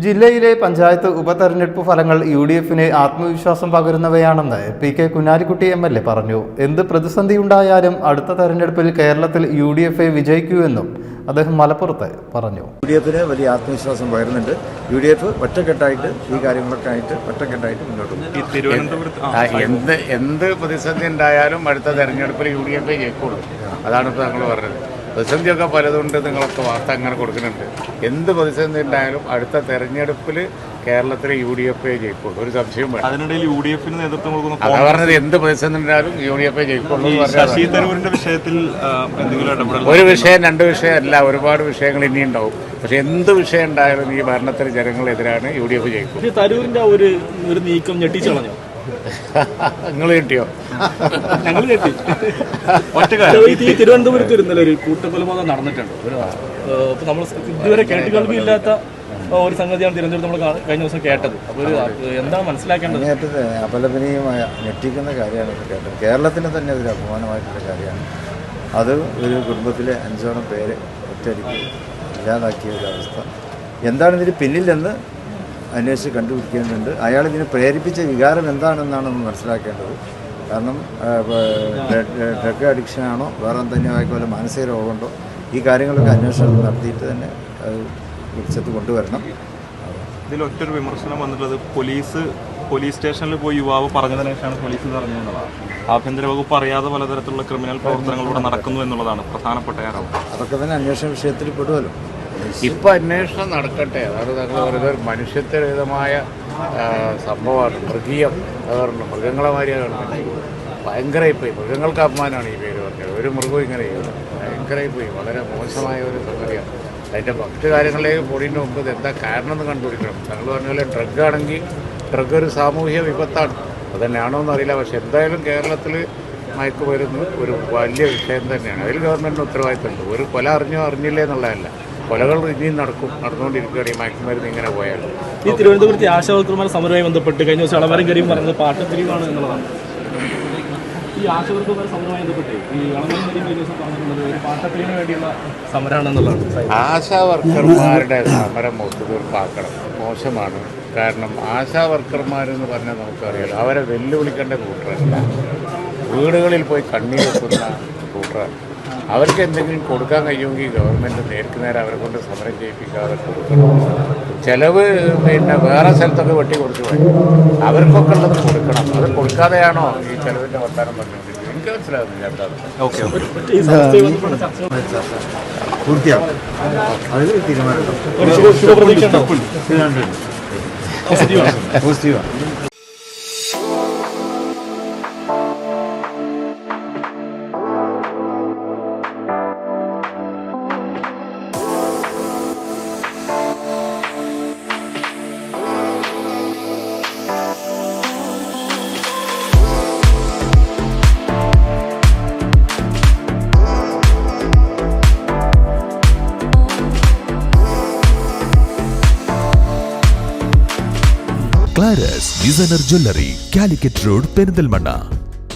ജില്ലയിലെ പഞ്ചായത്ത് ഉപതെരഞ്ഞെടുപ്പ് ഫലങ്ങൾ UDFിന് ആത്മവിശ്വാസം പകരുന്നവയാണെന്ന് PK കുഞ്ഞാലിക്കുട്ടി MLA പറഞ്ഞു. എന്ത് പ്രതിസന്ധിയുണ്ടായാലും അടുത്ത തെരഞ്ഞെടുപ്പിൽ കേരളത്തിൽ UDF വിജയിക്കുമെന്നും അദ്ദേഹം മലപ്പുറത്ത് പറഞ്ഞു. UDFിന് വലിയ ആത്മവിശ്വാസം പകരുന്നുണ്ട്. UDF ഒറ്റക്കെട്ടായിട്ട് ഈ കാര്യങ്ങളൊക്കെ ആയിട്ട് ഒറ്റക്കെട്ടായിട്ട് മുന്നോട്ട് പോകും. എന്ത് പ്രതിസന്ധി ഉണ്ടായാലും അടുത്ത തെരഞ്ഞെടുപ്പിൽ UDF ജയിക്കുള്ളൂ. അതാണ് ഇപ്പോൾ ഞങ്ങൾ പറഞ്ഞത്. പ്രതിസന്ധിയൊക്കെ പലതുണ്ട്, നിങ്ങളൊക്കെ വാർത്ത അങ്ങനെ കൊടുക്കുന്നുണ്ട്. എന്ത് പ്രതിസന്ധി ഉണ്ടായാലും അടുത്ത തെരഞ്ഞെടുപ്പിൽ കേരളത്തിലെ UDF ജയിക്കുള്ളൂ, ഒരു സംശയം വേണം. അതിനിടയിൽ UDFിന് നേതൃത്വം കൊടുക്കുന്ന അതാ പറഞ്ഞത്, എന്ത് പ്രതിസന്ധി ഉണ്ടായാലും UDF ജയിക്കുള്ളൂ. ശശി തരൂരിന്റെ വിഷയത്തിൽ ഒരു വിഷയം രണ്ട് വിഷയം അല്ല, ഒരുപാട് വിഷയങ്ങൾ ഇനി ഉണ്ടാവും. പക്ഷെ എന്ത് വിഷയം ഉണ്ടായാലും ഈ ഭരണത്തിന് ജനങ്ങളെതിരാണ് UDF ജയിക്കും. തരൂരിന്റെ ഒരു നീക്കം ഞെട്ടിച്ചു കളഞ്ഞു. നിങ്ങൾ കിട്ടിയോ? ഞങ്ങൾ കിട്ടി. തിരുവനന്തപുരത്ത് ഇന്നലെ ഒരു കൂട്ടക്കൊലപാതകം നടന്നിട്ടുണ്ട്. അപ്പൊ നമ്മൾ ഇതുവരെ കേട്ടുകേൾവിയില്ലാത്ത ഒരു സംഗതിയാണ് തിരുവനന്തപുരത്ത് നമ്മൾ കഴിഞ്ഞ ദിവസം കേട്ടത്. അപ്പോൾ എന്താണ് മനസ്സിലാക്കേണ്ടത്? അപലപനീയമായ ഞെട്ടിക്കുന്ന കാര്യമാണ് കേട്ടത്. കേരളത്തിന് തന്നെ ഒരു അപമാനമായിട്ടുള്ള കാര്യമാണ് അത്. ഒരു കുടുംബത്തിലെ 5 പേരെ ഒറ്റയടിക്ക് ഇല്ലാതാക്കിയ ഒരവസ്ഥ. എന്താണ് ഇതിന് പിന്നിലെന്ന് അന്വേഷിച്ച് കണ്ടുപിടിക്കേണ്ടതുണ്ട്. അയാൾ ഇതിനെ പ്രേരിപ്പിച്ച വികാരം എന്താണെന്നാണ് നമ്മൾ മനസ്സിലാക്കേണ്ടത്. കാരണം ഡ്രഗ് അഡിക്ഷനാണോ വേറെ എന്തെങ്കിലും ആയിക്കോലെ മാനസിക രോഗമുണ്ടോ, ഈ കാര്യങ്ങളൊക്കെ അന്വേഷണം നടത്തിയിട്ട് തന്നെ അത് വെളിച്ചത്ത് കൊണ്ടുവരണം. ഇതിലൊറ്റൊരു വിമർശനം വന്നിട്ടുള്ളത് പോലീസ് സ്റ്റേഷനിൽ പോയി യുവാവ് പറഞ്ഞതിന് ശേഷമാണ് പോലീസ് പറഞ്ഞതെന്നുള്ളതാണ്. ആഭ്യന്തര വകുപ്പ് അറിയാതെ പലതരത്തിലുള്ള ക്രിമിനൽ പ്രവർത്തനങ്ങൾ ഇവിടെ നടക്കുന്നു എന്നുള്ളതാണ് പ്രധാനപ്പെട്ട കാരണം. അതൊക്കെ തന്നെ അന്വേഷണ വിഷയത്തിൽ പെടുമല്ലോ. ഇപ്പം അന്വേഷണം നടക്കട്ടെ. അതാണ് ഞങ്ങൾ വെറുതെ മനുഷ്യത്വരഹിതമായ സംഭവമാണ്. മൃഗീയം അതാണ്. മൃഗങ്ങളെ മാതിരിയാണ് ഭയങ്കരമായിപ്പോയി. മൃഗങ്ങൾക്ക് അപമാനമാണ് ഈ പേര് പറഞ്ഞത്. ഒരു മൃഗവും ഇങ്ങനെ ചെയ്യുന്നത് ഭയങ്കരമായിപ്പോയി. വളരെ മോശമായ ഒരു സംഗതിയാണ്. അതിൻ്റെ മറ്റു കാര്യങ്ങളിലേക്ക് പോടിൻ്റെ മുമ്പ് എന്താ കാരണം എന്ന് കണ്ടുപിടിക്കണം. ഞങ്ങൾ പറഞ്ഞ പോലെ ഡ്രഗ് ആണെങ്കിൽ ഡ്രഗ് ഒരു സാമൂഹിക വിപത്താണ്. അത് തന്നെയാണോ എന്നറിയില്ല. പക്ഷെ എന്തായാലും കേരളത്തിൽ മയക്കുമരുന്ന് ഒരു വലിയ വിഷയം തന്നെയാണ്. അതിൽ ഗവൺമെൻറ്റിന് ഉത്തരവാദിത്തമുണ്ട്. ഒരു കൊല അറിഞ്ഞോ അറിഞ്ഞില്ലേ എന്നുള്ളതല്ല, കൊലകൾ ഇനിയും നടന്നുകൊണ്ടിരിക്കുകയാണ് ഈ മയക്കുമരുന്ന് ഇങ്ങനെ പോയാൽ. ഈ തിരുവനന്തപുരത്തെ ആശാവർക്കർമാരുടെ സമരവുമായി ബന്ധപ്പെട്ട് കഴിഞ്ഞ ദിവസം അളവരം കരീം പറഞ്ഞത് പാട്ടത്തിരിവാണ് എന്നുള്ളതാണ്. ഈ ആശാവർക്കർമാരുടെ സമരവുമായി ബന്ധപ്പെട്ട് ഈ അളവരം കരീം കഴിഞ്ഞ ദിവസം പറഞ്ഞിട്ടുള്ളത് ഒരു പാട്ടത്തിന് വേണ്ടിയുള്ള സമരമാണെന്നുള്ളതാണ്. ആശാവർക്കർമാരുടെ സമരം ഒത്തുതീർപ്പാക്കണം. മോശമാണ്. കാരണം ആശാവർക്കർമാരെന്ന് പറഞ്ഞാൽ നമുക്കറിയാലോ, അവരെ വെല്ലുവിളിക്കേണ്ട കൂട്ടറല്ല, വീടുകളിൽ പോയി കണ്ണീർ വെക്കുന്ന കൂട്ടറാണ്. അവർക്ക് എന്തെങ്കിലും കൊടുക്കാൻ കഴിയുമെങ്കിൽ ഗവൺമെൻറ് നേർക്ക് നേരെ അവരെ കൊണ്ട് സമരം ചെയ്യിപ്പിക്കാതെ കൊടുക്കണം. ചിലവ് വേറെ സ്ഥലത്തൊക്കെ വെട്ടി കൊടുത്തു പോയി, അവർക്കൊക്കെ ഉള്ളത് കൊടുക്കണം. അത് കൊടുക്കാതെയാണോ ഈ ചിലവിൻ്റെ വർത്താനം പറഞ്ഞുകൊണ്ടിരിക്കുന്നത്? എനിക്ക് മനസ്സിലാകുന്നില്ല. പൂർത്തിയാവും. അതിൽ തീരുമാനം പോസിറ്റീവാണ്. ക്ലാരസ് designer jewellery, Calicut road, Perinthalmanna.